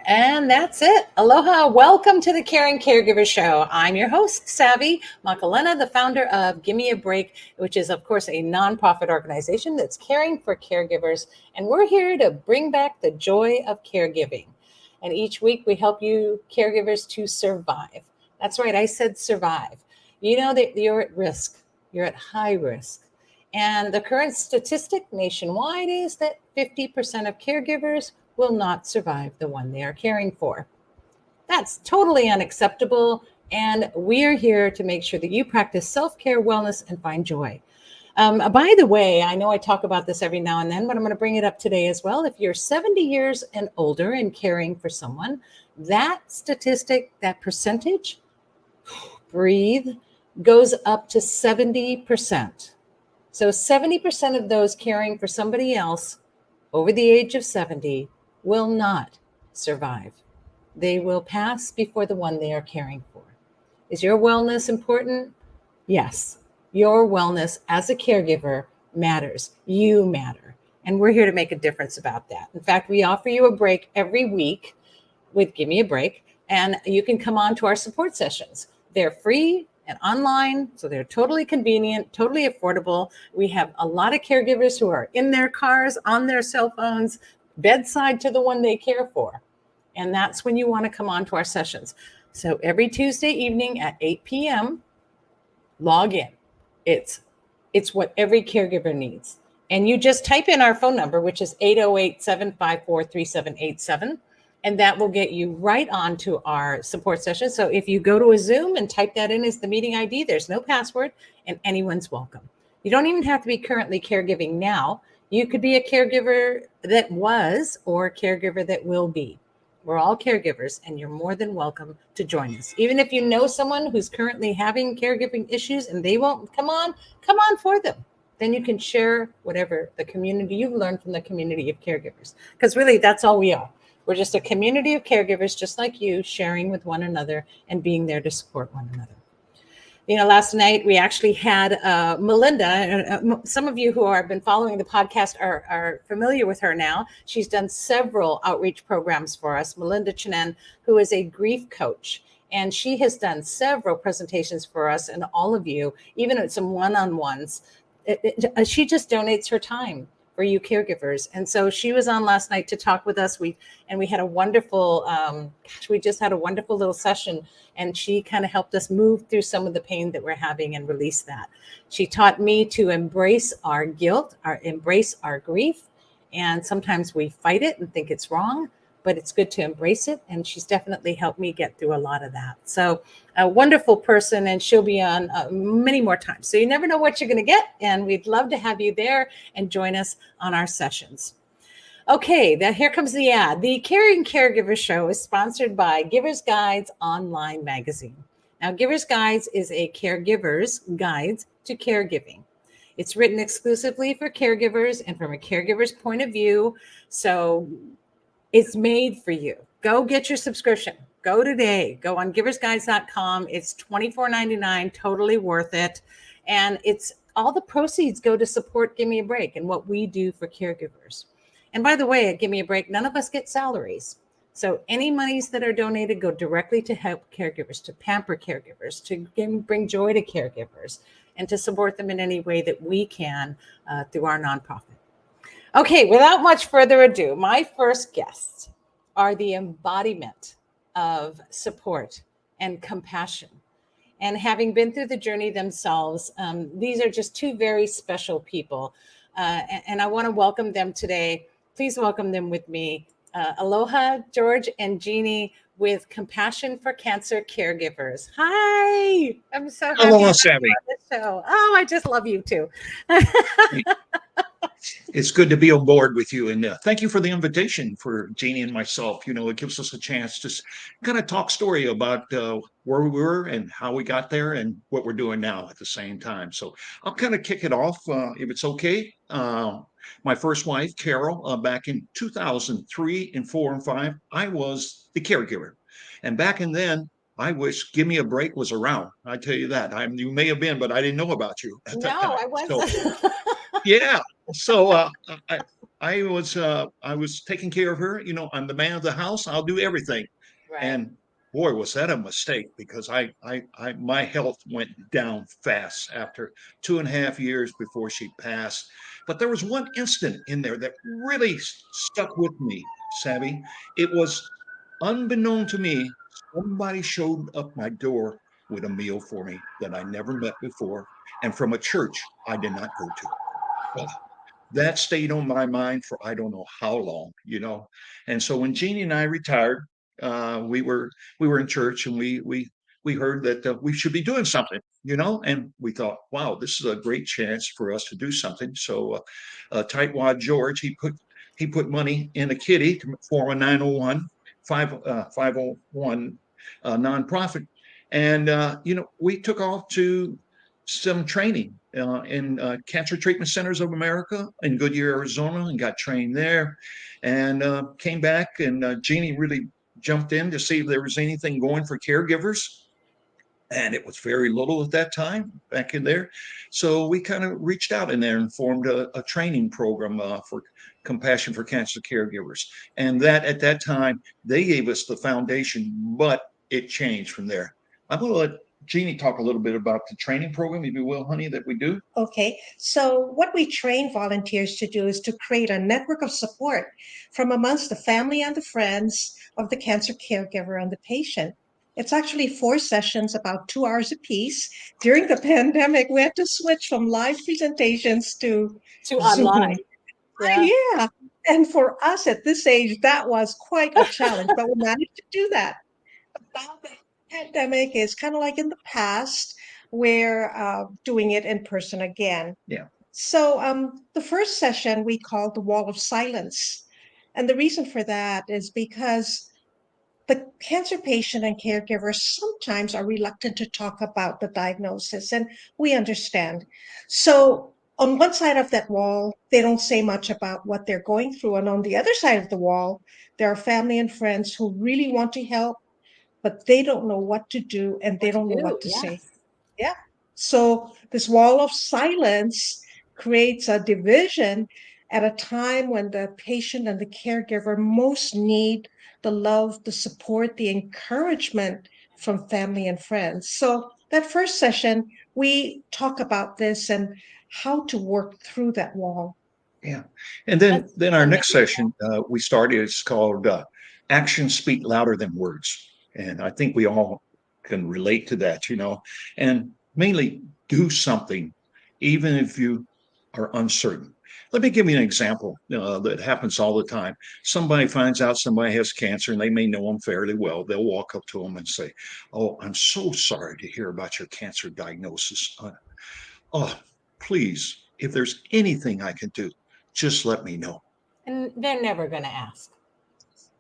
And that's it. Aloha. Welcome to the Caring Caregivers Show. I'm your host, Savvy Makalena, the founder of Gimme a Break, which is, of course, a nonprofit organization that's caring for caregivers. And we're here to bring back the joy of caregiving. And each week we help you caregivers to survive. That's right. I said survive. You know that you're at risk. You're at high risk. And the current statistic nationwide is that 50% of caregivers will not survive the one they are caring for. That's totally unacceptable. And we are here to make sure that you practice self care, wellness, and find joy. By the way, I know I talk about this every now and then, but I'm going to bring it up today as well. If you're 70 years and older and caring for someone, that statistic, that percentage, breathe, goes up to 70%. So 70% of those caring for somebody else over the age of 70 will not survive. They will pass before the one they are caring for. Is your wellness important? Yes. Your wellness as a caregiver matters. You matter. And we're here to make a difference about that. In fact, we offer you a break every week with Give Me a Break, and you can come on to our support sessions. They're free and online, so they're totally convenient, totally affordable. We have a lot of caregivers who are in their cars, on their cell phones, bedside to the one they care for. And that's when you want to come on to our sessions. So every Tuesday evening at 8 p.m., log in. It's what every caregiver needs. And you just type in our phone number, which is 808-754-3787. And that will get you right on to our support session. So if you go to a Zoom and type that in as the meeting ID, there's no password and anyone's welcome. You don't even have to be currently caregiving now. You could be a caregiver that was or a caregiver that will be. We're all caregivers, and you're more than welcome to join us. Even if you know someone who's currently having caregiving issues and they won't come on for them. Then you can share whatever the community you've learned from the community of caregivers. Because really, that's all we are. We're just a community of caregivers, just like you, sharing with one another and being there to support one another. You know, last night we actually had Melinda. Some of you who have been following the podcast are familiar with her now. She's done several outreach programs for us. Melinda Chinen, who is a grief coach, and she has done several presentations for us and all of you, even at some one-on-ones. She just donates her time for you caregivers. And so she was on last night to talk with us. We had a wonderful, we just had a wonderful little session, and she kind of helped us move through some of the pain that we're having and release that. She taught me to embrace our guilt, embrace our grief. And sometimes we fight it and think it's wrong, but it's good to embrace it. And she's definitely helped me get through a lot of that. So a wonderful person, and she'll be on many more times. So you never know what you're going to get. And we'd love to have you there and join us on our sessions. Okay, here comes the ad. The Caring Caregiver Show is sponsored by Givers Guides Online Magazine. Now, Givers Guides is a caregiver's guide to caregiving. It's written exclusively for caregivers and from a caregiver's point of view. So it's made for you. Go get your subscription. Go today. Go on giversguides.com. It's $24.99, totally worth it. And it's all the proceeds go to support Give Me a Break and what we do for caregivers. And by the way, at Give Me a Break, none of us get salaries. So any monies that are donated go directly to help caregivers, to pamper caregivers, to bring joy to caregivers, and to support them in any way that we can through our nonprofit. Okay, without much further ado, my first guests are the embodiment of support and compassion. And having been through the journey themselves, these are just two very special people. And I want to welcome them today. Please welcome them with me. Aloha, George and Jeannie with Compassion for Cancer Caregivers. Hi, I'm so happy Aloha, to Sammy. be on this show. Oh, I just love you too. It's good to be on board with you. And thank you for the invitation for Jeannie and myself. You know, it gives us a chance to kind of talk story about where we were and how we got there and what we're doing now at the same time. So I'll kind of kick it off if it's okay. My first wife, Carol, back in 2003 and 4 and 5, I was the caregiver. And back in then, I wish Give Me a Break was around. I tell you that. You may have been, but I didn't know about you at that No, time. I So wasn't. yeah. So I was taking care of her. You know, I'm the man of the house. I'll do everything. Right. And boy, was that a mistake because my health went down fast after 2.5 years before she passed. But there was one incident in there that really stuck with me, Savvy. It was unbeknown to me, somebody showed up my door with a meal for me that I never met before and from a church I did not go to. Well, that stayed on my mind for I don't know how long, you know. And so when Jeannie and I retired, we were in church and we heard that we should be doing something, you know, and we thought, wow, this is a great chance for us to do something. So Tightwad George, he put money in a kitty to form a 901 501 nonprofit, and you know, we took off to some training in Cancer Treatment Centers of America in Goodyear, Arizona, and got trained there. And came back, and Jeannie really jumped in to see if there was anything going for caregivers. And it was very little at that time back in there. So we kind of reached out in there and formed a training program for Compassion for Cancer Caregivers. And that at that time, they gave us the foundation, but it changed from there. I'm going to let Jeannie talk a little bit about the training program, if you will, honey, that we do. Okay, so what we train volunteers to do is to create a network of support from amongst the family and the friends of the cancer caregiver and the patient. It's actually 4 sessions, about 2 hours apiece. During the pandemic, we had to switch from live presentations to To Zoom. online. Yeah. Yeah, and for us at this age, that was quite a challenge, but we managed to do that. Now the pandemic is kind of like in the past. We're doing it in person again. Yeah. So the first session we called the Wall of Silence. And the reason for that is because the cancer patient and caregivers sometimes are reluctant to talk about the diagnosis, and we understand. So on one side of that wall, they don't say much about what they're going through. And on the other side of the wall, there are family and friends who really want to help, but they don't know what to do and they What to don't know do? what to say. Yes. Yeah. So this wall of silence creates a division at a time when the patient and the caregiver most need the love, the support, the encouragement from family and friends. So that first session, we talk about this and how to work through that wall. Yeah. And then That's then our next amazing. session we started, it's called Actions Speak Louder Than Words. And I think we all can relate to that, you know, and mainly do something, even if you are uncertain. Let me give you an example that happens all the time. Somebody finds out somebody has cancer and they may know them fairly well. They'll walk up to them and say, "Oh, I'm so sorry to hear about your cancer diagnosis. Oh, please, if there's anything I can do, just let me know." And they're never going to ask.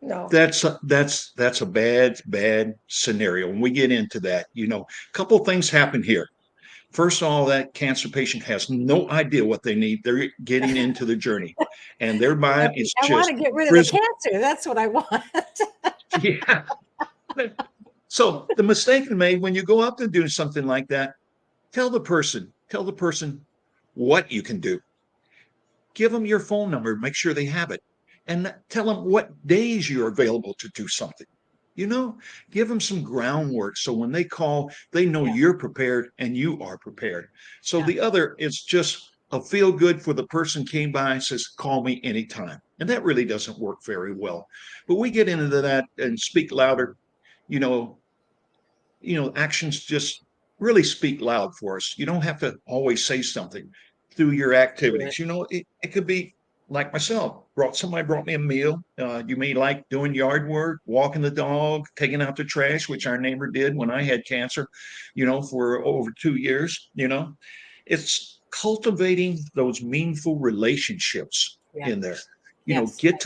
No. That's a bad scenario. When we get into that, you know, a couple things happen here. First of all, that cancer patient has no idea what they need. They're getting into the journey, and their mind is I want just to get rid of the frizzled. cancer. That's what I want. Yeah. So the mistake made when you go up to do something like that, tell the person what you can do. Give them your phone number, make sure they have it, and tell them what days you're available to do something. You know, give them some groundwork so when they call, they know Yeah. you're prepared and you are prepared. So Yeah. the other is just a feel good for the person came by and says, call me anytime. And that really doesn't work very well. But we get into that and speak louder. You know, actions just really speak loud for us. You don't have to always say something through your Do it. activities. You know, it could be like myself. Somebody brought me a meal. You may like doing yard work, walking the dog, taking out the trash, which our neighbor did when I had cancer, you know, for over 2 years. You know, it's cultivating those meaningful relationships Yeah. in there. You know, Yes. get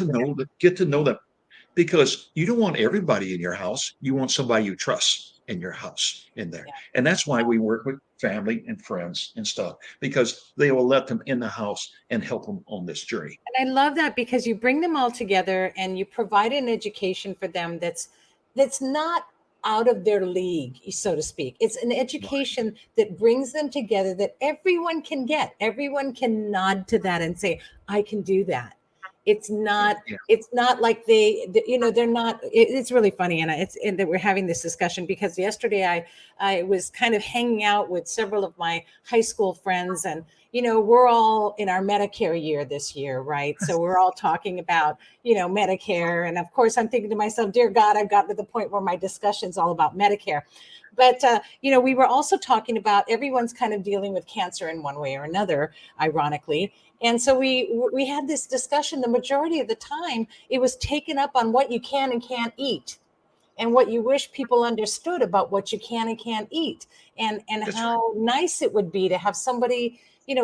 to know them because you don't want everybody in your house. You want somebody you trust in your house in there. Yeah. And that's why we work with family and friends and stuff because they will let them in the house and help them on this journey. And I love that because you bring them all together and you provide an education for them that's not out of their league, so to speak. It's an education that brings them together that everyone can get. Everyone can nod to that and say, I can do that. It's not, Yeah. it's not like they're not, it's really funny. And that we're having this discussion because yesterday I was kind of hanging out with several of my high school friends, and, we're all in our Medicare year this year, right? So we're all talking about, Medicare. And of course I'm thinking to myself, dear God, I've gotten to the point where my discussion's all about Medicare. But, we were also talking about everyone's kind of dealing with cancer in one way or another, ironically. And so we had this discussion. The majority of the time, it was taken up on what you can and can't eat, and what you wish people understood about what you can and can't eat, and That's how nice it would be to have somebody,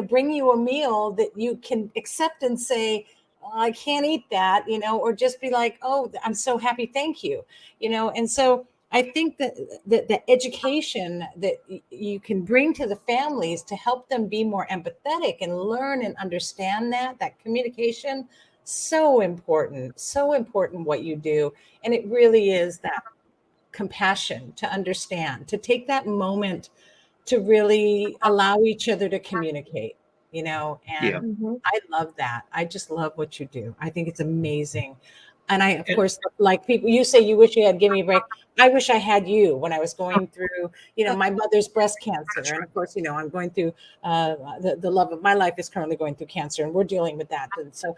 bring you a meal that you can accept and say, "Oh, I can't eat that," or just be like, "Oh, I'm so happy, thank you," And so I think that the education that you can bring to the families to help them be more empathetic and learn and understand that communication, so important what you do. And it really is that compassion, to understand, to take that moment to really allow each other to communicate, yeah. and Mhm. I love that. I just love what you do. I think it's amazing. And I, of And course, like people, you say you wish you had given me a break. I wish I had you when I was going through, my mother's breast cancer. that's And right. of course, I'm going through the love of my life is currently going through cancer, and we're dealing with that. And so,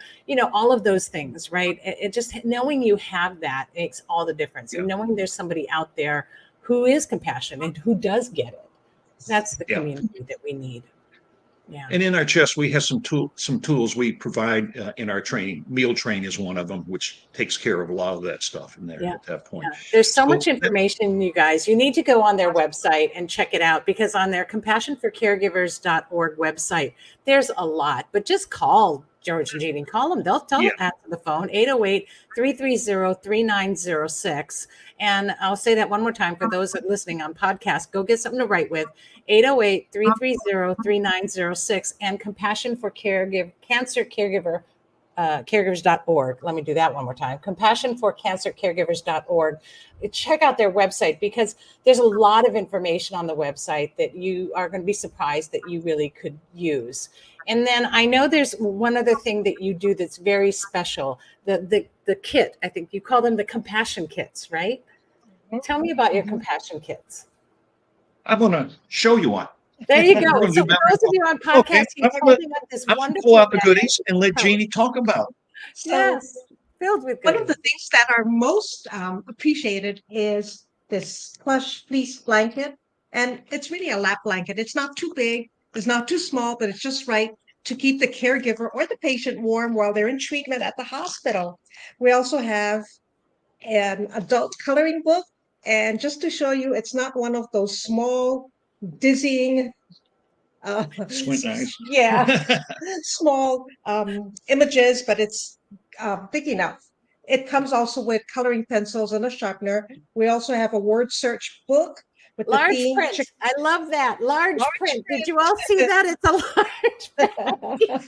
all of those things, right? It just knowing you have that makes all the difference. Yeah. And knowing there's somebody out there who is compassionate and who does get it. That's the Yeah. community that we need. Yeah. And in our chest, we have some tools we provide in our training. Meal Train is one of them, which takes care of a lot of that stuff in there Yeah. at that point. Yeah. There's so much So that, information, you guys. You need to go on their website and check it out, because on their compassionforcaregivers.org website, there's a lot. But just call George and Jeannie. Call them. They'll yeah, answer the phone, 808-330-3906. And I'll say that one more time for those that are listening on podcast. Go get something to write with, 808-330-3906, and Compassion for Cancer Caregiver caregivers.org. Let me do that one more time. Compassionforcancercaregivers.org. Check out their website, because there's a lot of information on the website that you are going to be surprised that you really could use. And then I know there's one other thing that you do that's very special. The kit, I think you call them the compassion kits, right? Tell me about your Mhm. compassion kits. I'm going to show you one. There you go. I'm going to So do for that those right of you on now. Okay, podcast, he's holding up this I'm going to pull wonderful out the bag. goodies and let Oh, Jeannie talk about it. So yes, filled with one of the goodies. things that are most appreciated is this plush fleece blanket. And it's really a lap blanket. It's not too big, it's not too small, but it's just right to keep the caregiver or the patient warm while they're in treatment at the hospital. We also have an adult coloring book. And just to show you, it's not one of those small, dizzying, uh, Squint eyes. yeah, small images, but it's big enough. It comes also with coloring pencils and a sharpener. We also have a word search book with the Large theme print. I love that. Large large print. Did you all see that? It's a large print. print.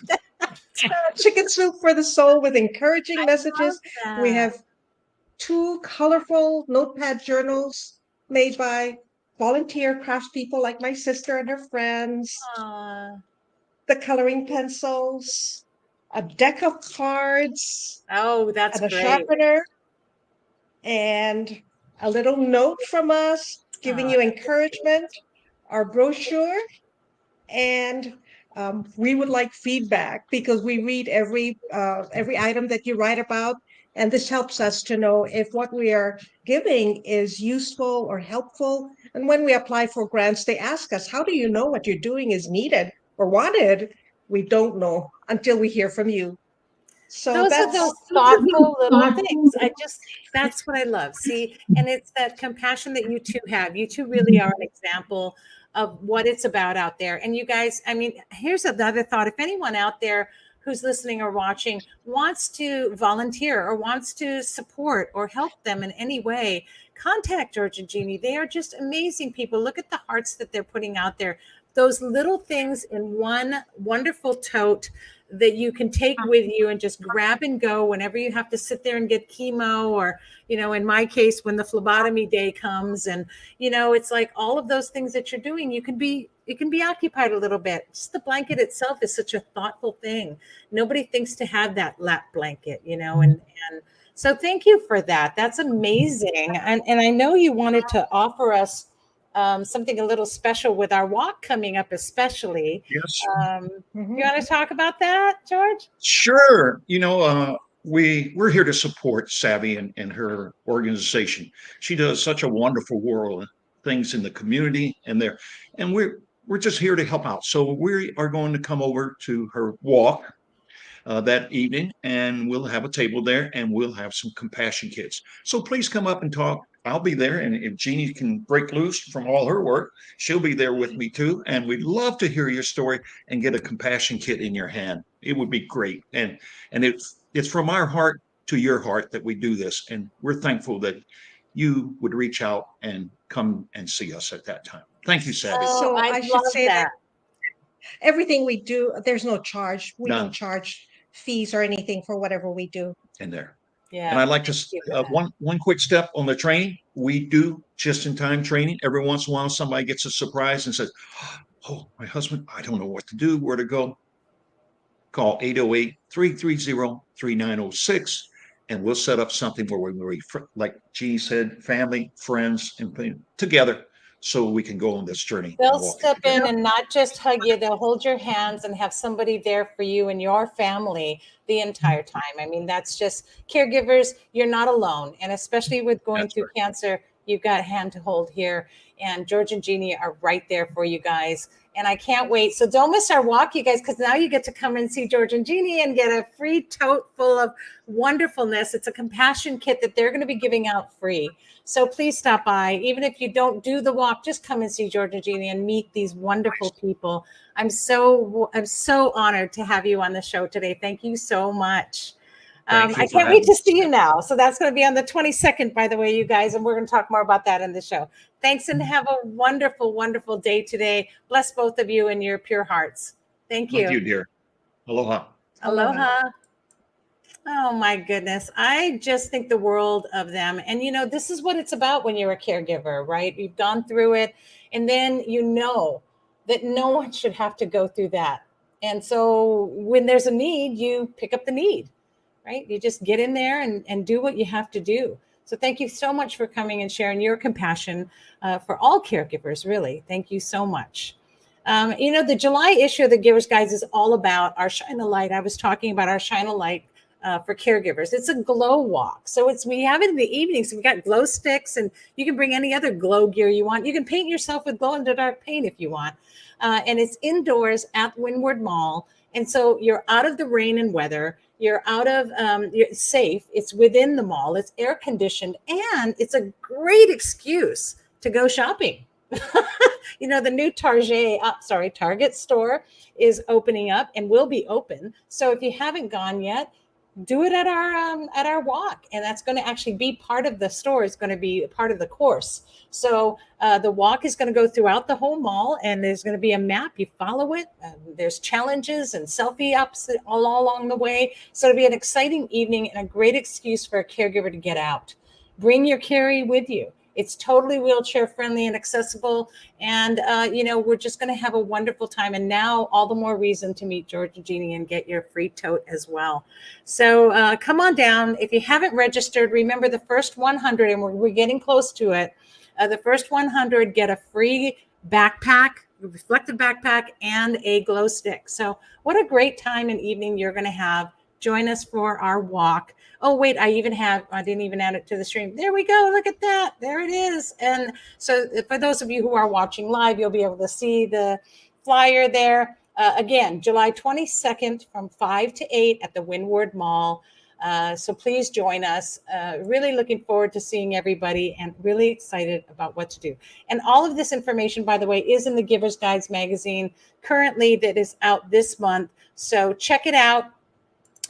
Chicken soup for the soul with encouraging I love messages. We that. have two colorful notepad journals made by volunteer craftspeople like my sister and her friends, Aw. the coloring pencils, a deck of cards, Oh, that's and a great. sharpener, and a little note from us giving Oh, you that's cute. encouragement, our brochure, and we would like feedback because we read every item that you write about, and this helps us to know if what we are giving is useful or helpful. And when we apply for grants, they ask us, "How do you know what you're doing is needed or wanted?" We don't know until we hear from you. So Those are that's those thoughtful little things. That's what I love. See, and it's that compassion that you two have. You two really are an example of what it's about out there. And you guys, I mean, here's another thought. If anyone out there who's listening or watching wants to volunteer or wants to support or help them in any way, contact George and Jeannie. They are just amazing people. Look at the hearts that they're putting out there. Those little things in one wonderful tote that you can take with you and just grab and go whenever you have to sit there and get chemo, or, in my case, when the phlebotomy day comes. And, it's like all of those things that you're doing, it can be occupied a little bit. Just the blanket itself is such a thoughtful thing. Nobody thinks to have that lap blanket, and so thank you for that. That's amazing. And I know you wanted to offer us something a little special with our walk coming up, especially. Yes. You want to talk about that, George? Sure. We're here to support Savvy and her organization. She does such a wonderful world of things in the community, and we're just here to help out. So we are going to come over to her walk that evening, and we'll have a table there, and we'll have some compassion kits. So please come up and talk. I'll be there, and if Jeannie can break loose from all her work, she'll be there with me too. And we'd love to hear your story and get a compassion kit in your hand. It would be great, and it's from our heart to your heart that we do this, and we're thankful that you would reach out and come and see us at that time. Thank you, Savvy. So I I should love say that that. everything we do, there's no charge. We None. don't charge fees or anything for whatever we do. In there. Yeah. And I'd like thank to you for that. one quick step on the training. We do just in time training. Every once in a while, somebody gets a surprise and says, "Oh, my husband, I don't know what to do, where to go." Call 808-330-3906, and we'll set up something where we, like Jeannie said, family, friends, and together, so we can go on this journey. They'll and walk step together. in and not just hug you, they'll hold your hands and have somebody there for you and your family the entire time. I mean, that's just caregivers. You're not alone. And especially with going That's through right. cancer, you've got a hand to hold here. And George and Jeannie are right there for you guys. And I can't wait. So don't miss our walk, you guys, because now you get to come and see George and Jeannie and get a free tote full of wonderfulness. It's a compassion kit that they're going to be giving out free. So please stop by. Even if you don't do the walk, just come and see George and Jeannie and meet these wonderful people. I'm so honored to have you on the show today. Thank you so much. Thank you I for can't wait having to us. see you now. So that's going to be on the 22nd, by the way, you guys, and we're going to talk more about that in the show. Thanks, and have a wonderful, wonderful day today. Bless both of you and your pure hearts. Thank you. Thank you, dear. Aloha. Aloha. Oh my goodness. I just think the world of them. And this is what it's about when you're a caregiver, right? You've gone through it, and then you know that no one should have to go through that. And so when there's a need, you pick up the need, right? You just get in there and do what you have to do. So thank you so much for coming and sharing your compassion for all caregivers, really. Thank you so much. The July issue of the Givers Guides is all about our Shine a Light. I was talking about our Shine a Light for caregivers. It's a glow walk. So we have it in the evening. So we got glow sticks, and you can bring any other glow gear you want. You can paint yourself with glow in the dark paint if you want. And it's indoors at Windward Mall. And so you're out of the rain and weather. You're out of, you're safe. It's within the mall. It's air conditioned, and it's a great excuse to go shopping. The new Target store is opening up and will be open. So if you haven't gone yet, do it at our walk, and that's going to actually be part of the store. It's going to be part of the course. So the walk is going to go throughout the whole mall, and there's going to be a map. You follow it. There's challenges and selfie ups all along the way. So it'll be an exciting evening and a great excuse for a caregiver to get out. Bring your carry with you. It's totally wheelchair friendly and accessible. And, we're just going to have a wonderful time. And now all the more reason to meet George and Jeannie and get your free tote as well. So come on down. If you haven't registered, remember the first 100, and we're getting close to it. The first 100 get a free backpack, reflective backpack, and a glow stick. So what a great time and evening you're going to have. Join us for our walk. Oh, wait, I didn't even add it to the stream. There we go. Look at that. There it is. And so for those of you who are watching live, you'll be able to see the flyer there. Again, July 22nd from 5 to 8 at the Windward Mall. So please join us. Really looking forward to seeing everybody and really excited about what to do. And all of this information, by the way, is in the Givers Guides magazine currently that is out this month. So check it out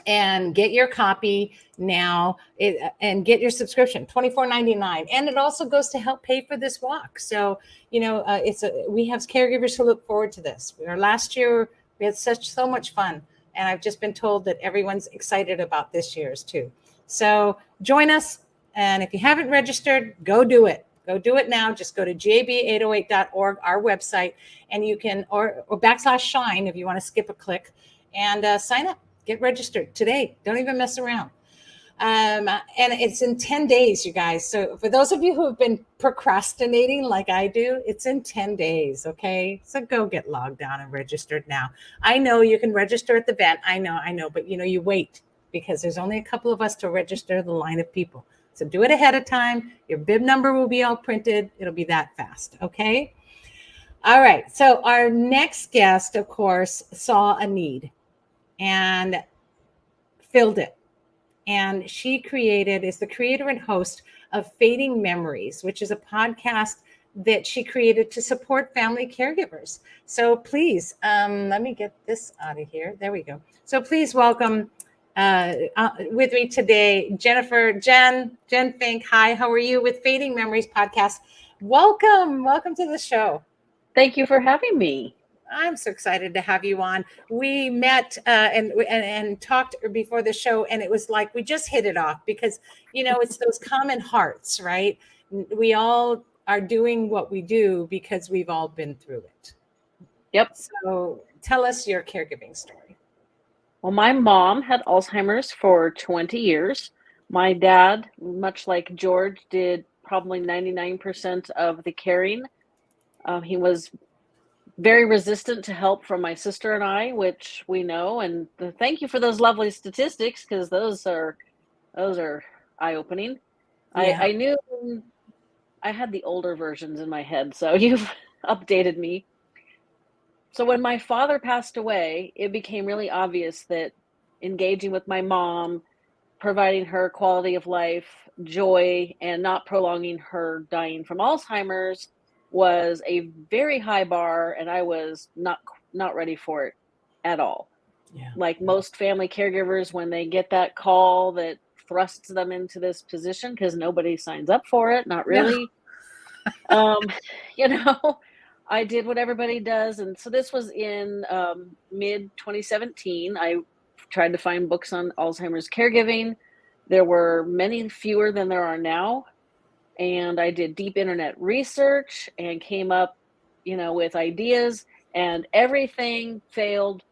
and get your copy now and get your subscription, $24.99. And it also goes to help pay for this walk. So, we have caregivers who look forward to this. Last year, we had so much fun And I've just been told that everyone's excited about this year's too. So join us. And if you haven't registered, go do it. Go do it now. Just go to gab808.org, our website, and you can, or /shine if you want to skip a click, and sign up. Get registered today. Don't even mess around. And it's in 10 days, you guys. So for those of you who have been procrastinating like I do, it's in 10 days. Okay. So go get logged on and registered now. I know you can register at the event. I know, but you wait because there's only a couple of us to register the line of people. So do it ahead of time. Your bib number will be all printed. It'll be that fast. Okay. All right. So our next guest, of course, saw a need and filled it. And she is the creator and host of Fading Memories, which is a podcast that she created to support family caregivers. So please, let me get this out of here. There we go. So please welcome with me today, Jen Fink. Hi, how are you with Fading Memories podcast? Welcome to the show. Thank you for having me. I'm so excited to have you on. We met and talked before the show, and it was like we just hit it off because, it's those common hearts, right? We all are doing what we do because we've all been through it. Yep. So tell us your caregiving story. Well, my mom had Alzheimer's for 20 years. My dad, much like George, did probably 99% of the caring. He was very resistant to help from my sister and I, which we know. And thank you for those lovely statistics, because those are eye-opening. Yeah. I knew I had the older versions in my head, so you've updated me. So when my father passed away, it became really obvious that engaging with my mom, providing her quality of life, joy, and not prolonging her dying from Alzheimer's was a very high bar, and I was not ready for it at all. Yeah. Like most family caregivers, when they get that call that thrusts them into this position, because nobody signs up for it, not really. No. I did what everybody does, and so this was in mid 2017. I tried to find books on Alzheimer's caregiving. There were many fewer than there are now. And I did deep internet research and came up, with ideas, and everything failed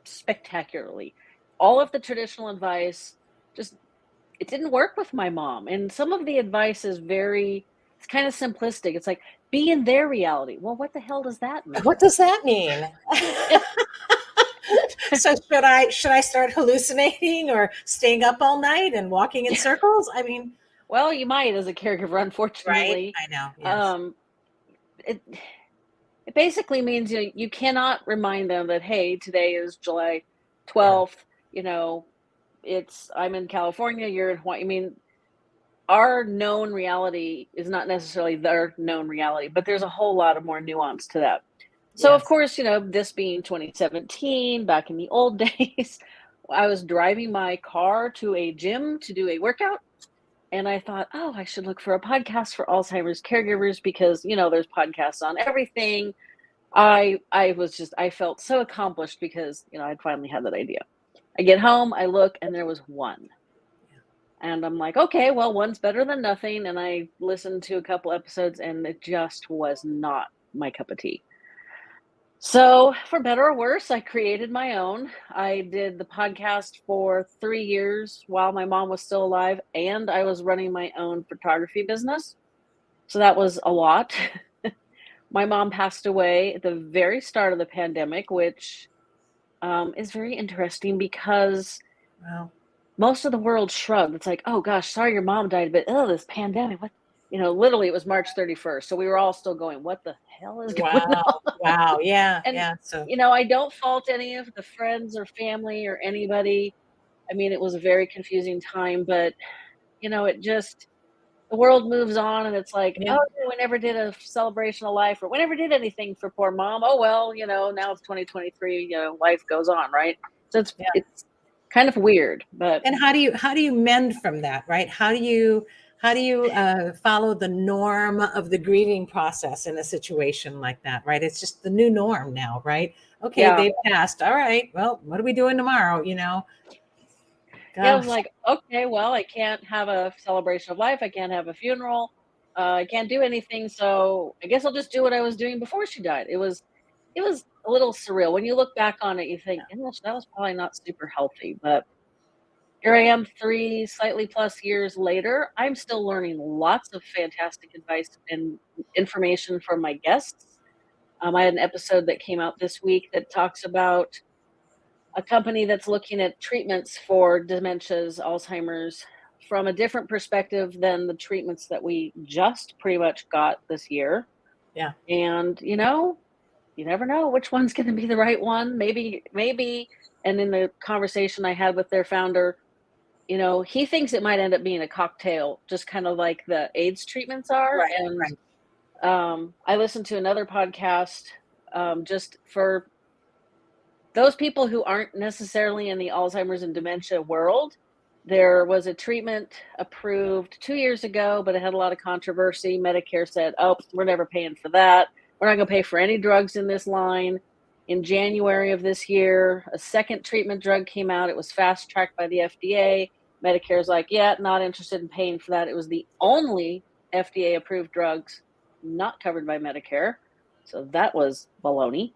spectacularly. All of the traditional advice, it didn't work with my mom. And some of the advice is it's kind of simplistic. It's like, be in their reality. Well, what the hell does that mean? What does that mean? So should I start hallucinating or staying up all night and walking in circles? I mean, well, you might as a caregiver, unfortunately. Right? I know. Yes. It basically means you cannot remind them that, hey, today is July 12th. Yeah. I'm in California. You're in Hawaii. I mean, our known reality is not necessarily their known reality, but there's a whole lot of more nuance to that. So, yes. Of course, this being 2017, back in the old days, I was driving my car to a gym to do a workout. And I thought, I should look for a podcast for Alzheimer's caregivers because, there's podcasts on everything. I felt so accomplished because, I'd finally had that idea. I get home, I look, and there was one. And I'm like, okay, well, one's better than nothing. And I listened to a couple episodes, and it just was not my cup of tea. So for better or worse, I created my own. I did the podcast for 3 years while my mom was still alive, and I was running my own photography business. So that was a lot. My mom passed away at the very start of the pandemic, which is very interesting because most of the world shrugged. It's like, oh gosh, sorry your mom died, but this pandemic, what? Literally it was March 31st. So we were all still going, what the hell is going on? Wow. Yeah. And, yeah. So, I don't fault any of the friends or family or anybody. I mean, it was a very confusing time, but, the world moves on, and it's like, we never did a celebration of life, or we never did anything for poor mom. Oh, well, now it's 2023, life goes on. Right. So it's kind of weird, but. And how do you mend from that? Right. How do how do you follow the norm of the grieving process in a situation like that, right? It's just the new norm now, right? Okay, Yeah. they passed. All right. Well, what are we doing tomorrow? You know, Yeah, I was gosh, like, okay, well, I can't have a celebration of life. I can't have a funeral. I can't do anything. So I guess I'll just do what I was doing before she died. It was a little surreal. When you look back on it, you think, gosh, that was probably not super healthy. But here I am 3 slightly plus years later. I'm still learning lots of fantastic advice and information from my guests. I had an episode that came out this week that talks about a company that's looking at treatments for dementias, Alzheimer's, from a different perspective than the treatments that we just pretty much got this year. yeah, And, you never know which one's going to be the right one. Maybe. And in the conversation I had with their founder, he thinks it might end up being a cocktail, just kind of like the AIDS treatments are. right, And right. I listened to another podcast just for those people who aren't necessarily in the Alzheimer's and dementia world. There was a treatment approved 2 years ago, but it had a lot of controversy. Medicare said, oh, we're never paying for that. We're not going to pay for any drugs in this line. In January of this year, a second treatment drug came out. It was fast tracked by the FDA. Medicare's like, yeah, not interested in paying for that. It was the only FDA approved drugs not covered by Medicare. So that was baloney.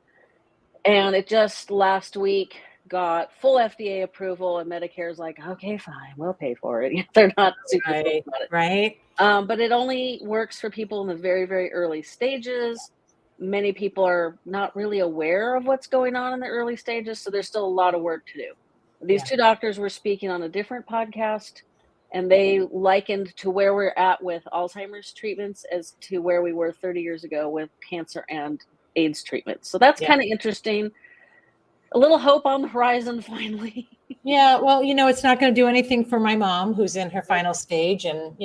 And it just last week got full FDA approval, and Medicare's like, okay, fine, we'll pay for it. They're not super thrilled Right, about it. right. But it only works for people in the very, very early stages. Many people are not really aware of what's going on in the early stages, so there's still a lot of work to do. These Yeah. two doctors were speaking on a different podcast, and they likened to where we're at with Alzheimer's treatments as to where we were 30 years ago with cancer and AIDS treatments. So that's Yeah. kind of interesting. A little hope on the horizon finally. Yeah, well, it's not going to do anything for my mom who's in her final stage, and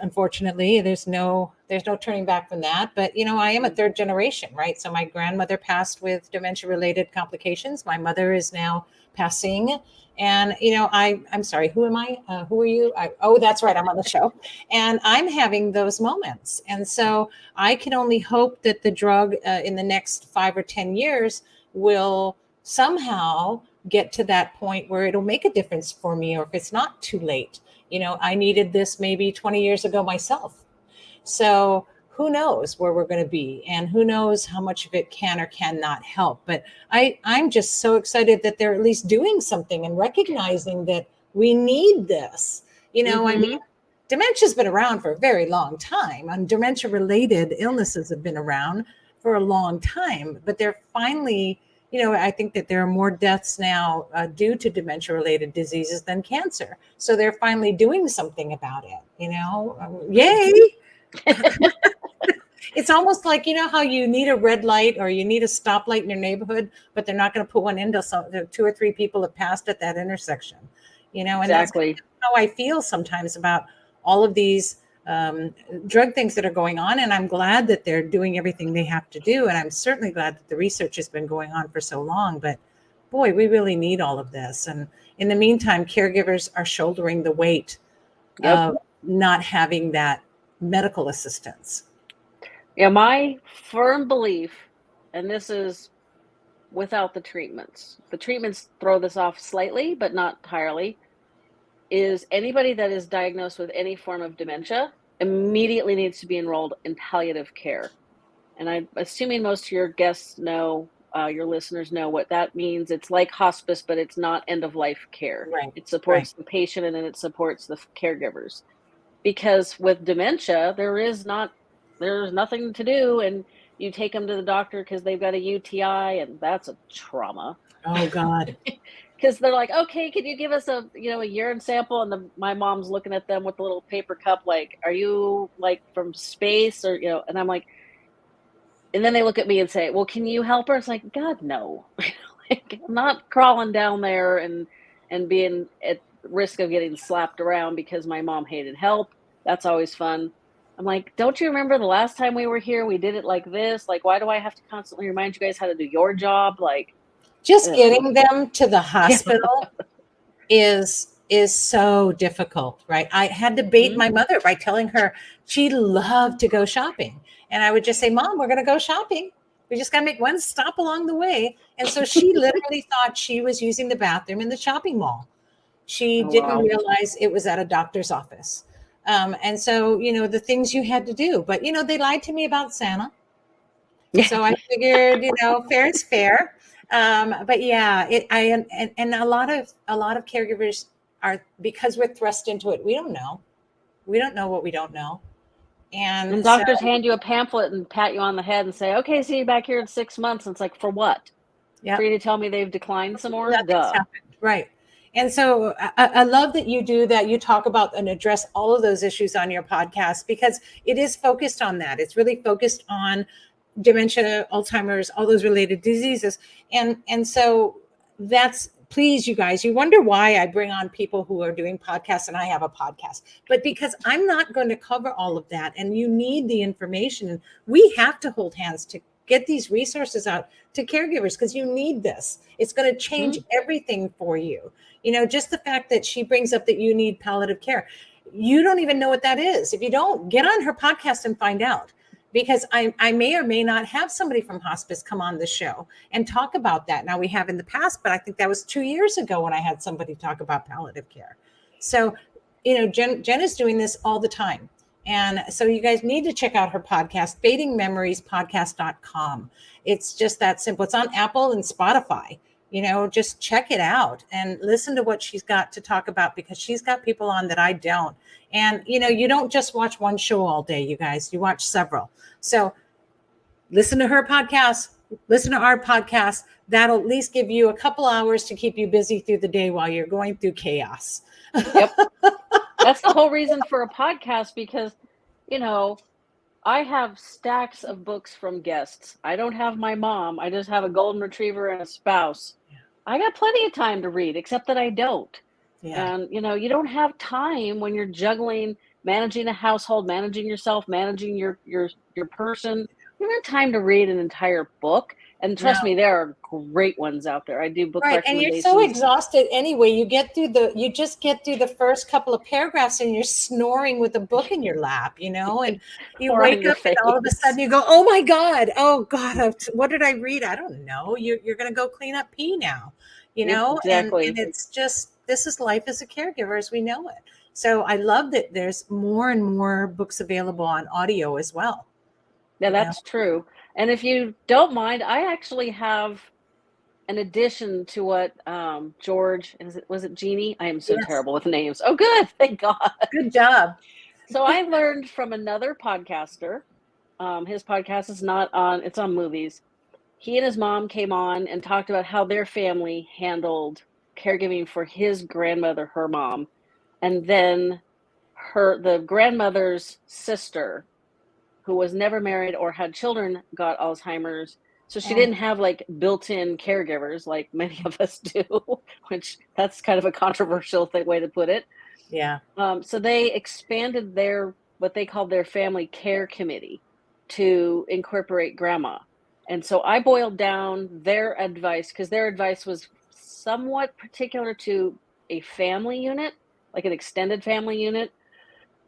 unfortunately, there's no turning back from that. But I am a third generation, right? So my grandmother passed with dementia-related complications. My mother is now passing, and I'm sorry, who am I? Who are you? Oh, that's right, I'm on the show, and I'm having those moments, and so I can only hope that the drug in the next 5 or 10 years will somehow get to that point where it'll make a difference for me, or if it's not too late. I needed this maybe 20 years ago myself. So who knows where we're going to be, and who knows how much of it can or cannot help. But I'm just so excited that they're at least doing something and recognizing that we need this. I mean, dementia's been around for a very long time, and dementia related illnesses have been around for a long time, but they're finally, I think that there are more deaths now due to dementia-related diseases than cancer. So they're finally doing something about it. Yay! It's almost like how you need a red light or you need a stoplight in your neighborhood, but they're not going to put one in until 2 or 3 people have passed at that intersection. And Exactly. that's how I feel sometimes about all of these drug things that are going on. And I'm glad that they're doing everything they have to do. And I'm certainly glad that the research has been going on for so long. But boy, we really need all of this. And in the meantime, caregivers are shouldering the weight of not having that medical assistance. Yeah, my firm belief, and this is without the treatments throw this off slightly, but not entirely, is anybody that is diagnosed with any form of dementia immediately needs to be enrolled in palliative care. And I'm assuming most of your guests know, your listeners know what that means. It's like hospice, but it's not end of life care. Right. It supports the patient, and then it supports the caregivers. Because with dementia, there's nothing to do, and you take them to the doctor because they've got a UTI, and that's a trauma. Oh God. Because they're like, okay, can you give us a urine sample? And my mom's looking at them with a little paper cup, like, are you like from space, or and I'm like, and then they look at me and say, well, can you help her? It's like, God, no. Like, I'm not crawling down there and being at risk of getting slapped around because my mom hated help. That's always fun. I'm like, don't you remember the last time we were here? We did it like this. Like, why do I have to constantly remind you guys how to do your job? Like, just getting them to the hospital is is so difficult, right? I had to bait Mhm. my mother by telling her she loved to go shopping. And I would just say, Mom, we're going to go shopping. We just got to make one stop along the way. And so she literally thought she was using the bathroom in the shopping mall. She Oh, didn't wow. realize it was at a doctor's office. And so, the things you had to do. But, they lied to me about Santa. So I figured, fair is fair. But yeah, and a lot of caregivers are, because we're thrust into it. We don't know. We don't know what we don't know. And And so doctors hand you a pamphlet and pat you on the head and say, okay, see you back here in 6 months. And it's like, for what? yeah, For you to tell me they've declined some more? nothing's Duh. happened. Right. And so I love that you do that. You talk about and address all of those issues on your podcast, because it is focused on that. It's really focused on dementia, Alzheimer's, all those related diseases. And so that's, please, you guys, you wonder why I bring on people who are doing podcasts and I have a podcast, but because I'm not going to cover all of that. And you need the information. We have to hold hands to get these resources out to caregivers, because you need this. It's going to change everything for you. Just the fact that she brings up that you need palliative care. You don't even know what that is. If you don't, get on her podcast and find out, because I may or may not have somebody from hospice come on the show and talk about that. Now, we have in the past, but I think that was 2 years ago when I had somebody talk about palliative care. So, Jen is doing this all the time. And so you guys need to check out her podcast, fadingmemoriespodcast.com. It's just that simple. It's on Apple and Spotify. Just check it out and listen to what she's got to talk about, because she's got people on that I don't. And, you don't just watch one show all day, you guys, you watch several. So listen to her podcast, listen to our podcast. That'll at least give you a couple hours to keep you busy through the day while you're going through chaos. Yep. That's the whole reason for a podcast, because, I have stacks of books from guests. I don't have my mom. I just have a golden retriever and a spouse. I got plenty of time to read, except that I don't. Yeah. And, you don't have time when you're juggling, managing a household, managing yourself, managing your person. You don't have time to read an entire book. And trust me, there are great ones out there. I do book Right. And you're recommendations. so exhausted anyway. You just get through the first couple of paragraphs and you're snoring with a book in your lap, and you Or on wake your up and all of a face. sudden you go, oh my God, what did I read? I don't know. You're going to go clean up pee now, Exactly. and it's just, this is life as a caregiver as we know it. So I love that there's more and more books available on audio as well. Yeah, that's true. And if you don't mind, I actually have an addition to what George, was it Jeannie? I am so Yes. terrible with names. Oh, good. Thank God. Good job. So I learned from another podcaster. His podcast is it's on movies. He and his mom came on and talked about how their family handled caregiving for his grandmother, her mom. And then the grandmother's sister, who was never married or had children, got Alzheimer's. So she didn't have like built-in caregivers like many of us do, which that's kind of a controversial way to put it. Yeah. So they expanded what they called their family care committee to incorporate grandma. And so I boiled down their advice, because their advice was somewhat particular to a family unit, like an extended family unit.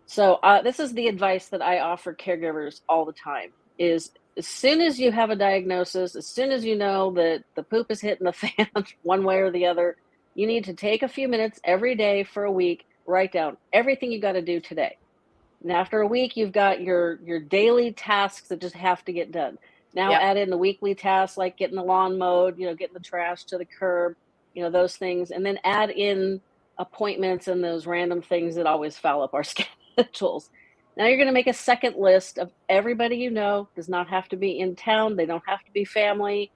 So this is the advice that I offer caregivers all the time: is as soon as you have a diagnosis, as soon as you know that the poop is hitting the fan one way or the other, you need to take a few minutes every day for a week, write down everything you got to do today. And after a week, you've got your daily tasks that just have to get done. Now add in the weekly tasks, like getting the lawn mowed, getting the trash to the curb, those things. And then add in appointments and those random things that always foul up our schedules. Now you're going to make a second list of everybody does not have to be in town. They don't have to be family.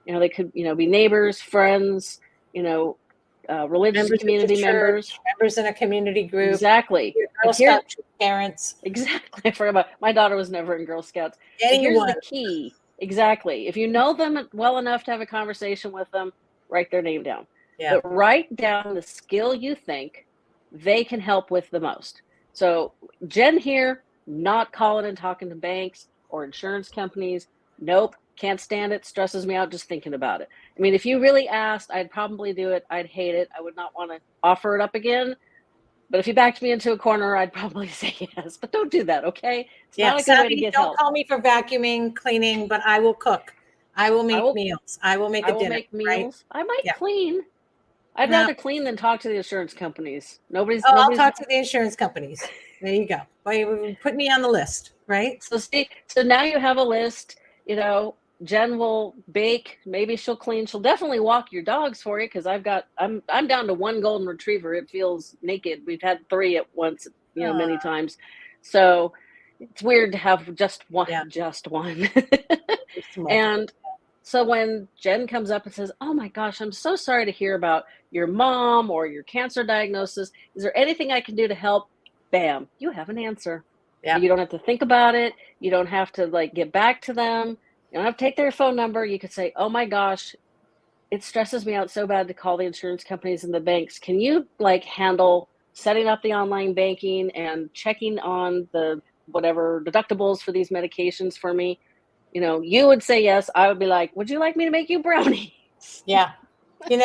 They could, be neighbors, friends, religious community members. Members in a community group. Exactly. Girl Scout parents. Exactly. I forgot about my daughter was never in Girl Scouts. Here's the key. Exactly. If you know them well enough to have a conversation with them, write their name down. Yeah. But write down the skill you think they can help with the most. So Jen here, not calling and talking to banks or insurance companies. Nope. Can't stand it. Stresses me out just thinking about it. I mean, if you really asked, I'd probably do it. I'd hate it. I would not want to offer it up again. But if you backed me into a corner, I'd probably say yes. But don't do that, okay? It's Yeah, not a good way to Savvy, get don't help. call me for vacuuming, cleaning, but I will cook. I will make meals. I will make I a will dinner. make Right? meals. I might Yeah. clean. I'd No. rather clean than talk to the insurance companies. Nobody's. I'll talk to the insurance companies. There you go. Well, you put me on the list, right? So see, so now you have a list. You know, Jen will bake. Maybe she'll clean. She'll definitely walk your dogs for you because I'm down to one golden retriever. It feels naked. We've had 3 at once, many times. So it's weird to have just one. Yeah. Just one. It's multiple. And so when Jen comes up and says, "Oh my gosh, I'm so sorry to hear about your mom or your cancer diagnosis. Is there anything I can do to help?" Bam, you have an answer. Yeah. You don't have to think about it. You don't have to get back to them. You don't have to take their phone number. You could say, "Oh my gosh, it stresses me out so bad to call the insurance companies and the banks. Can you handle setting up the online banking and checking on the whatever deductibles for these medications for me?" You would say yes. I would be like, "Would you like me to make you brownies?" Yeah. And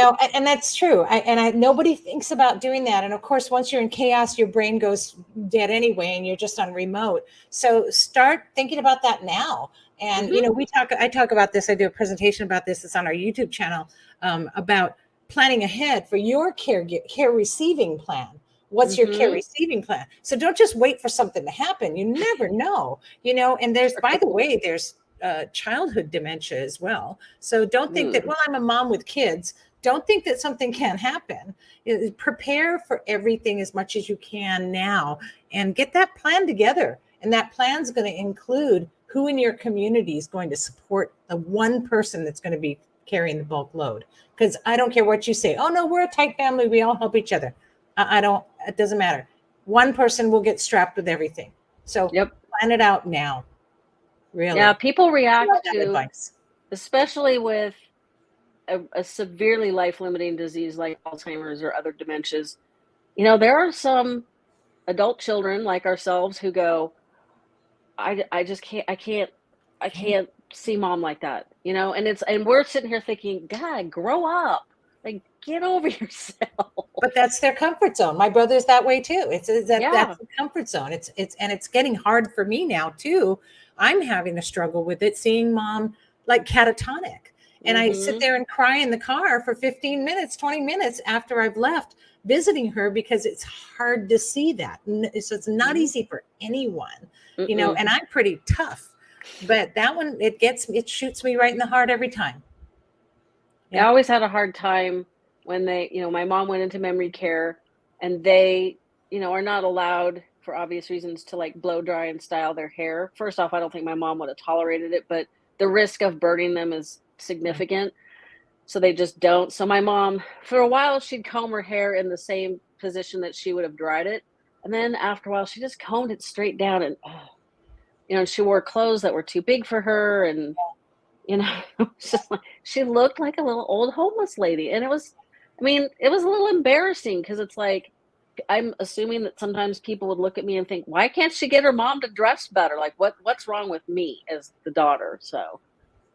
that's true. Nobody thinks about doing that. And of course, once you're in chaos, your brain goes dead anyway, and you're just on remote. So start thinking about that now. And, I talk about this. I do a presentation about this. It's on our YouTube channel, about planning ahead for your care receiving plan. What's your care receiving plan? So don't just wait for something to happen. You never know, and by the way, there's childhood dementia as well. So don't think that, well, I'm a mom with kids. Don't think that something can't happen. Prepare for everything as much as you can now and get that plan together. And that plan is going to include who in your community is going to support the one person that's going to be carrying the bulk load. Because I don't care what you say. Oh, no, we're a tight family. We all help each other. It doesn't matter. One person will get strapped with everything. So plan it out now. Really. Yeah, people react to advice, especially with a severely life-limiting disease like Alzheimer's or other dementias. There are some adult children like ourselves who go, I just can't, I can't see mom like that, and we're sitting here thinking, God, grow up, get over yourself. But that's their comfort zone. My brother's that way too. That's the comfort zone. It's getting hard for me now too. I'm having a struggle with it, seeing mom catatonic. And I sit there and cry in the car for 15 minutes, 20 minutes after I've left visiting her, because it's hard to see that. So it's not easy for anyone, and I'm pretty tough, but that one, it shoots me right in the heart every time. Yeah. I always had a hard time when my mom went into memory care, and they, are not allowed for obvious reasons to blow dry and style their hair. First off, I don't think my mom would have tolerated it, but the risk of burning them is significant. So they just don't. So my mom, for a while, she'd comb her hair in the same position that she would have dried it. And then after a while, she just combed it straight down, and she wore clothes that were too big for her. And, it's just she looked like a little old homeless lady. And it was a little embarrassing, because it's I'm assuming that sometimes people would look at me and think, why can't she get her mom to dress better? What's wrong with me as the daughter? So,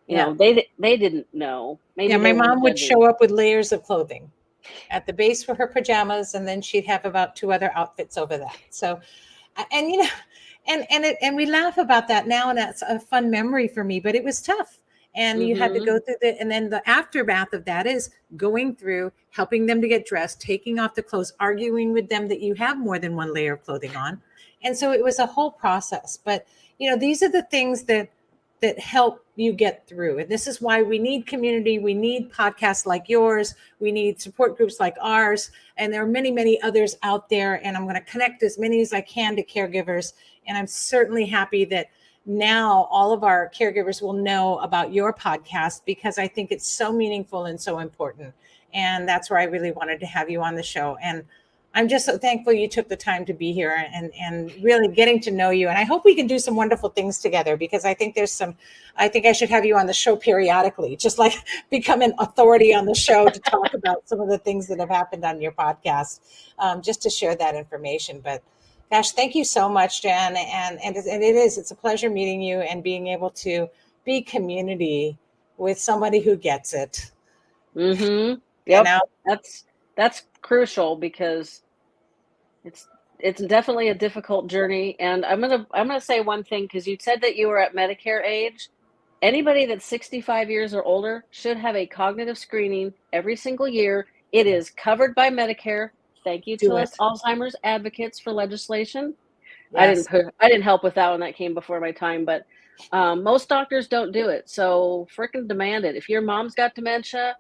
they didn't know. Maybe my mom would show up with layers of clothing at the base for her pajamas, and then she'd have about 2 other outfits over that. So, and we laugh about that now, and that's a fun memory for me, but it was tough. And you had to go through and then the aftermath of that is going through, helping them to get dressed, taking off the clothes, arguing with them that you have more than one layer of clothing on. And so it was a whole process. But, these are the things that help you get through. And this is why we need community. We need podcasts like yours. We need support groups like ours. And there are many, many others out there. And I'm going to connect as many as I can to caregivers. And I'm certainly happy that now all of our caregivers will know about your podcast, because I think it's so meaningful and so important. And that's where I really wanted to have you on the show. And I'm just so thankful you took the time to be here and really getting to know you. And I hope we can do some wonderful things together, because I think I think I should have you on the show periodically, just become an authority on the show to talk about some of the things that have happened on your podcast, just to share that information. But gosh, thank you so much, Jen. And it's a pleasure meeting you and being able to be community with somebody who gets it. Mm-hmm. You Yep. know, That's crucial because it's definitely a difficult journey. And I'm gonna say one thing, because you said that you were at Medicare age. Anybody that's 65 years or older should have a cognitive screening every single year. It is covered by Medicare. Thank you do to us it. Alzheimer's advocates for legislation. Yes. I didn't help with that one. That came before my time, but most doctors don't do it. So freaking demand it. If your mom's got dementia,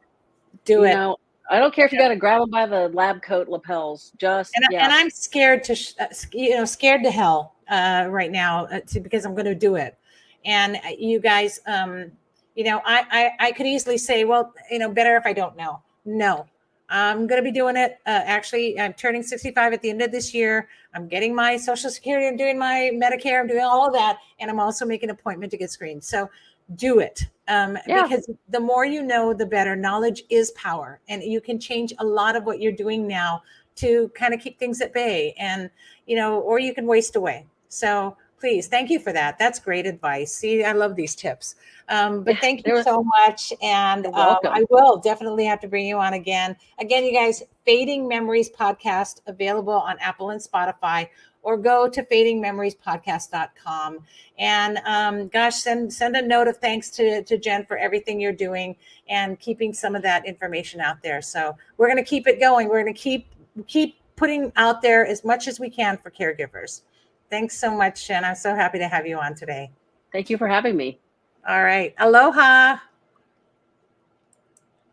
Do you it. know, I don't care if you got to grab them by the lab coat lapels. Just And I'm scared to, scared to hell right now because I'm going to do it. And you guys, I could easily say, well, better if I don't know. No, I'm going to be doing it. Actually, I'm turning 65 at the end of this year. I'm getting my Social Security. I'm doing my Medicare. I'm doing all of that. And I'm also making an appointment to get screened. So do it. Yeah. Because the more you know, the better. Knowledge is power. And you can change a lot of what you're doing now to kind of keep things at bay, and or you can waste away. So please, thank you for that. That's great advice. See, I love these tips. But thank you so much. And You're welcome. I will definitely have to bring you on again. You guys, Fading Memories podcast, available on Apple and Spotify, or go to fadingmemoriespodcast.com. And gosh, send a note of thanks to Jen for everything you're doing and keeping some of that information out there. So we're going to keep it going. We're going to keep putting out there as much as we can for caregivers. Thanks so much, Jen. I'm so happy to have you on today. Thank you for having me. All right. Aloha.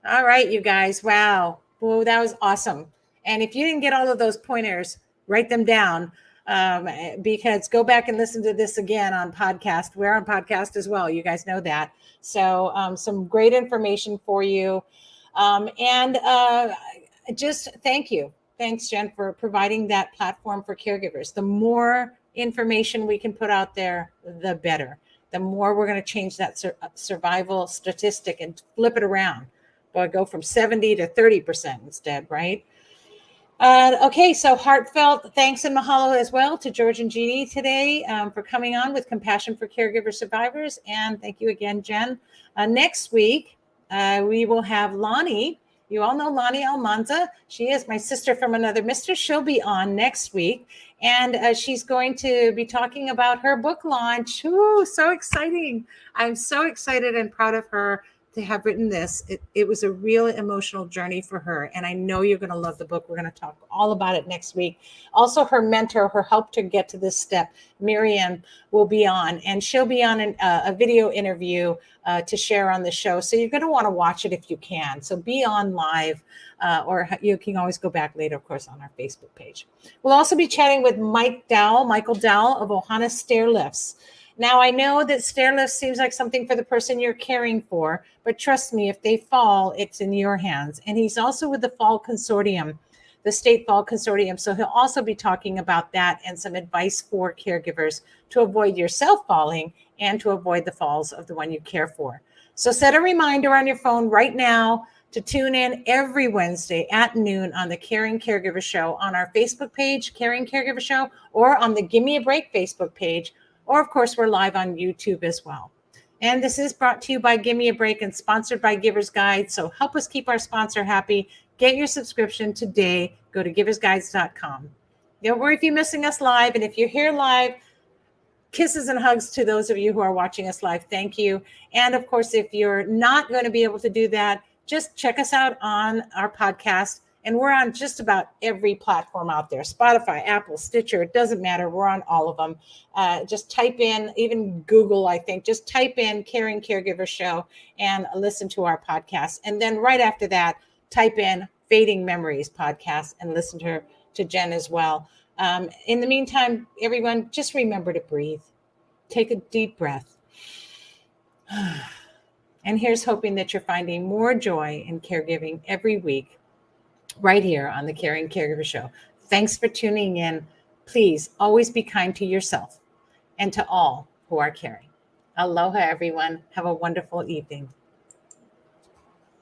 All right, you guys. Wow. Whoa, that was awesome. And if you didn't get all of those pointers, write them down, because go back and listen to this again on podcast. We're on podcast as well. You guys know that. So some great information for you. And just thank you. Thanks, Jen, for providing that platform for caregivers. The more information we can put out there, the better. The more we're going to change that survival statistic and flip it around. Go from 70 to 30% instead, right? Okay, so heartfelt thanks and mahalo as well to George and Jeannie today for coming on with Compassion for Caregiver Survivors. And thank you again, Jen. Next week, we will have Lonnie. You all know Lonnie Almanza. She is my sister from another mister. She'll be on next week. And she's going to be talking about her book launch. Ooh, so exciting. I'm so excited and proud of her to have written this. It was a real emotional journey for her. And I know you're going to love the book. We're going to talk all about it next week. Also, her mentor, her help to get to this step, Miriam, will be on. And she'll be on a video interview to share on the show. So you're going to want to watch it if you can. So be on live, or you can always go back later, of course, on our Facebook page. We'll also be chatting with Michael Dowell of Ohana Stair Lifts. Now, I know that stair lifts seems like something for the person you're caring for, but trust me, if they fall, it's in your hands. And he's also with the Fall Consortium, the State Fall Consortium. So he'll also be talking about that and some advice for caregivers to avoid yourself falling and to avoid the falls of the one you care for. So set a reminder on your phone right now to tune in every Wednesday at noon on the Caring Caregiver Show on our Facebook page, Caring Caregiver Show, or on the Give Me a Break Facebook page. Or, of course, we're live on YouTube as well. And this is brought to you by Give Me a Break and sponsored by Giver's Guide. So help us keep our sponsor happy. Get your subscription today. Go to giversguides.com. Don't worry if you're missing us live. And if you're here live, kisses and hugs to those of you who are watching us live. Thank you. And, of course, if you're not going to be able to do that, just check us out on our podcast. And we're on just about every platform out there. Spotify, Apple, Stitcher, it doesn't matter. We're on all of them. Just type in, even Google, I think, just type in Caring Caregiver Show and listen to our podcast. And then right after that, type in Fading Memories podcast and listen to Jen as well. In the meantime, everyone, just remember to breathe. Take a deep breath. And here's hoping that you're finding more joy in caregiving every week, right here on the Caring Caregiver Show. Thanks for tuning in. Please always be kind to yourself and to all who are caring. Aloha, everyone. Have a wonderful evening.